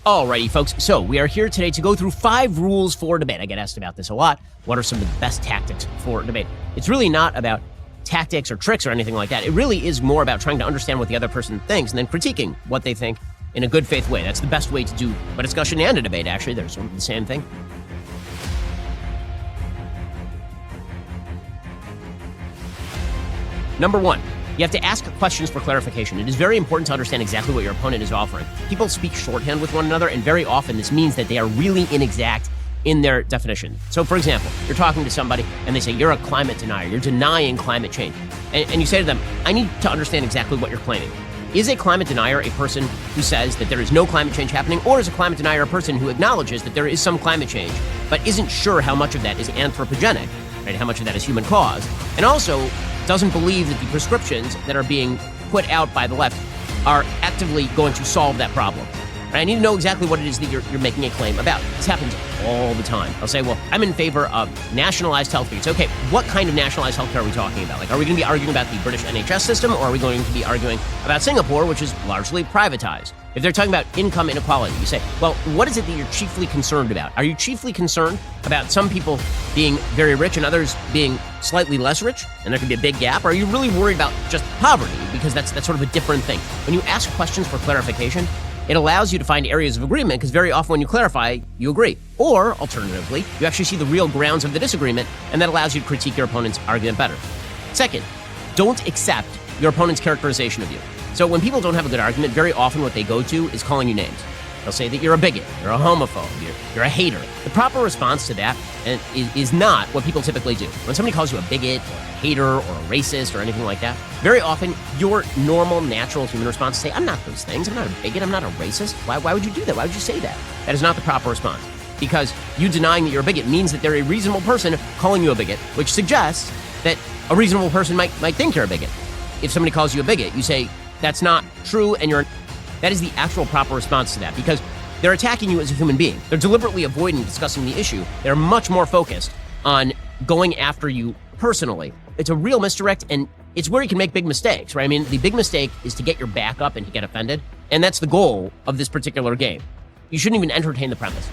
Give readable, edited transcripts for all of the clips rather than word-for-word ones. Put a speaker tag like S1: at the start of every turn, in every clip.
S1: Alrighty, folks. So we are here today to go through 5 rules for debate. I get asked about this a lot. What are some of the best tactics for debate? It's really not about tactics or tricks or anything like that. It really is more about trying to understand what the other person thinks and then critiquing what they think in a good faith way. That's the best way to do a discussion and a debate, actually. They're sort of the same thing. Number 1. You have to ask questions for clarification. It is very important to understand exactly what your opponent is offering. People speak shorthand with one another, and very often this means that they are really inexact in their definition. So, for example, you're talking to somebody, and they say, you're a climate denier. You're denying climate change. And you say to them, I need to understand exactly what you're claiming. Is a climate denier a person who says that there is no climate change happening, or is a climate denier a person who acknowledges that there is some climate change, but isn't sure how much of that is anthropogenic, right? How much of that is human caused, and also doesn't believe that the prescriptions that are being put out by the left are actively going to solve that problem. Right? I need to know exactly what it is that you're making a claim about. This happens all the time. I'll say, well, I'm in favor of nationalized health care. It's okay, what kind of nationalized health care are we talking about? Like, are we going to be arguing about the British NHS system, or are we going to be arguing about Singapore, which is largely privatized? If they're talking about income inequality, you say, well, what is it that you're chiefly concerned about? Are you chiefly concerned about some people being very rich and others being slightly less rich, and there could be a big gap? Or are you really worried about just poverty? Because that's sort of a different thing. When you ask questions for clarification, it allows you to find areas of agreement, because very often when you clarify, you agree. Or, alternatively, you actually see the real grounds of the disagreement, and that allows you to critique your opponent's argument better. Second, don't accept your opponent's characterization of you. So when people don't have a good argument, very often what they go to is calling you names. They'll say that you're a bigot, you're a homophobe, you're a hater. The proper response to that is not what people typically do. When somebody calls you a bigot or a hater or a racist or anything like that, very often your normal, natural human response is to say, I'm not those things. I'm not a bigot. I'm not a racist. Why would you do that? Why would you say that? That is not the proper response. Because you denying that you're a bigot means that they're a reasonable person calling you a bigot, which suggests that a reasonable person might think you're a bigot. If somebody calls you a bigot, you say, that's not true, and that is the actual proper response to that, because they're attacking you as a human being. They're deliberately avoiding discussing the issue. They're much more focused on going after you personally. It's a real misdirect, and it's where you can make big mistakes, right? I mean, the big mistake is to get your back up and to get offended, and that's the goal of this particular game. You shouldn't even entertain the premise.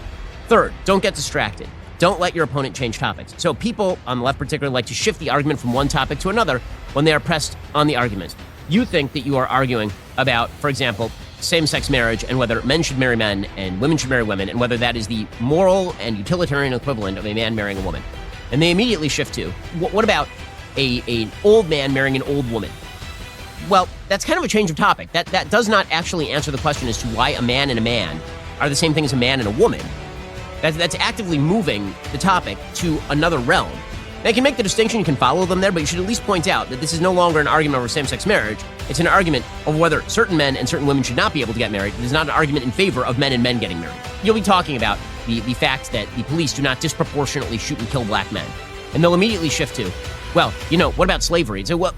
S1: Third, don't get distracted. Don't let your opponent change topics. So people on the left particularly like to shift the argument from one topic to another when they are pressed on the argument. You think that you are arguing about, for example, same-sex marriage and whether men should marry men and women should marry women and whether that is the moral and utilitarian equivalent of a man marrying a woman. And they immediately shift to, what about an old man marrying an old woman? Well, that's kind of a change of topic. That does not actually answer the question as to why a man and a man are the same thing as a man and a woman. That's actively moving the topic to another realm. Now, you can make the distinction, you can follow them there, but you should at least point out that this is no longer an argument over same-sex marriage. It's an argument over whether certain men and certain women should not be able to get married. It is not an argument in favor of men and men getting married. You'll be talking about the fact that the police do not disproportionately shoot and kill black men. And they'll immediately shift to, well, what about slavery? So, well,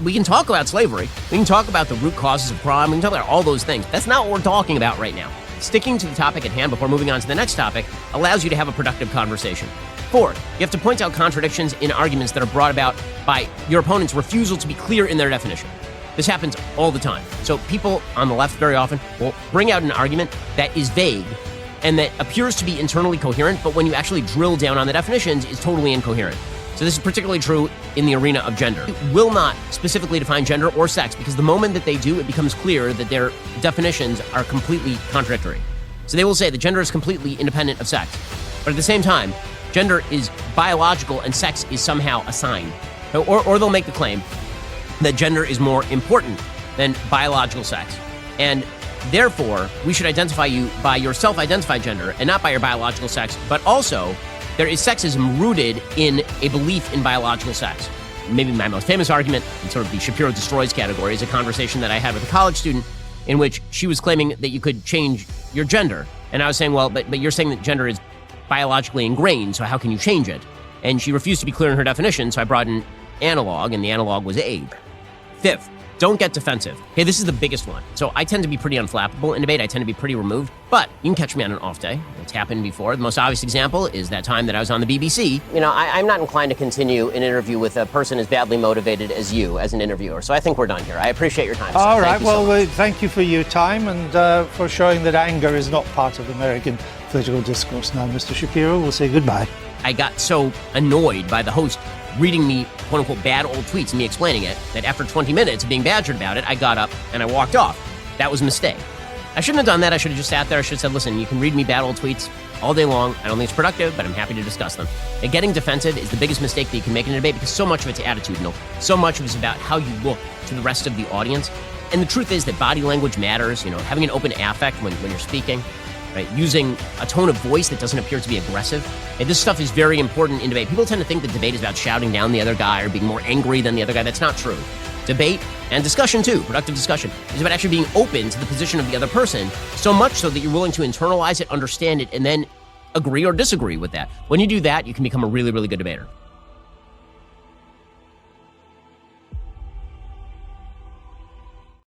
S1: we can talk about slavery. We can talk about the root causes of crime. We can talk about all those things. That's not what we're talking about right now. Sticking to the topic at hand before moving on to the next topic allows you to have a productive conversation. Fourth, you have to point out contradictions in arguments that are brought about by your opponent's refusal to be clear in their definition. This happens all the time. So people on the left very often will bring out an argument that is vague and that appears to be internally coherent, but when you actually drill down on the definitions, is totally incoherent. So this is particularly true in the arena of gender. It will not specifically define gender or sex, because the moment that they do, it becomes clear that their definitions are completely contradictory. So they will say that gender is completely independent of sex. But at the same time, gender is biological and sex is somehow assigned. Or they'll make the claim that gender is more important than biological sex. And therefore, we should identify you by your self-identified gender and not by your biological sex, but also there is sexism rooted in a belief in biological sex. Maybe my most famous argument in sort of the Shapiro destroys category is a conversation that I had with a college student in which she was claiming that you could change your gender. And I was saying, well, but you're saying that gender is biologically ingrained, so how can you change it? And she refused to be clear in her definition, so I brought an analog, and the analog was Abe. Fifth, Don't get defensive. Okay, this is the biggest one. So I tend to be pretty unflappable in debate. I tend to be pretty removed, but you can catch me on an off day. It's happened before. The most obvious example is that time that I was on the BBC. You know, I'm not inclined to continue an interview with a person as badly motivated as you as an interviewer. So I think we're done here. I appreciate your time.
S2: All right. Well, thank you for your time and for showing that anger is not part of American political discourse. Now, Mr. Shapiro, we'll say goodbye.
S1: I got so annoyed by the host reading me, quote unquote, bad old tweets and me explaining it, that after 20 minutes of being badgered about it, I got up and I walked off. That was a mistake. I shouldn't have done that. I should have just sat there. I should have said, listen, you can read me bad old tweets all day long. I don't think it's productive, but I'm happy to discuss them. And getting defensive is the biggest mistake that you can make in a debate because so much of it's attitudinal. So much of it's about how you look to the rest of the audience. And the truth is that body language matters, you know, having an open affect when you're speaking. Right? Using a tone of voice that doesn't appear to be aggressive. And this stuff is very important in debate. People tend to think that debate is about shouting down the other guy or being more angry than the other guy. That's not true. Debate and discussion too, productive discussion, is about actually being open to the position of the other person, so much so that you're willing to internalize it, understand it, and then agree or disagree with that. When you do that, you can become a really, really good debater.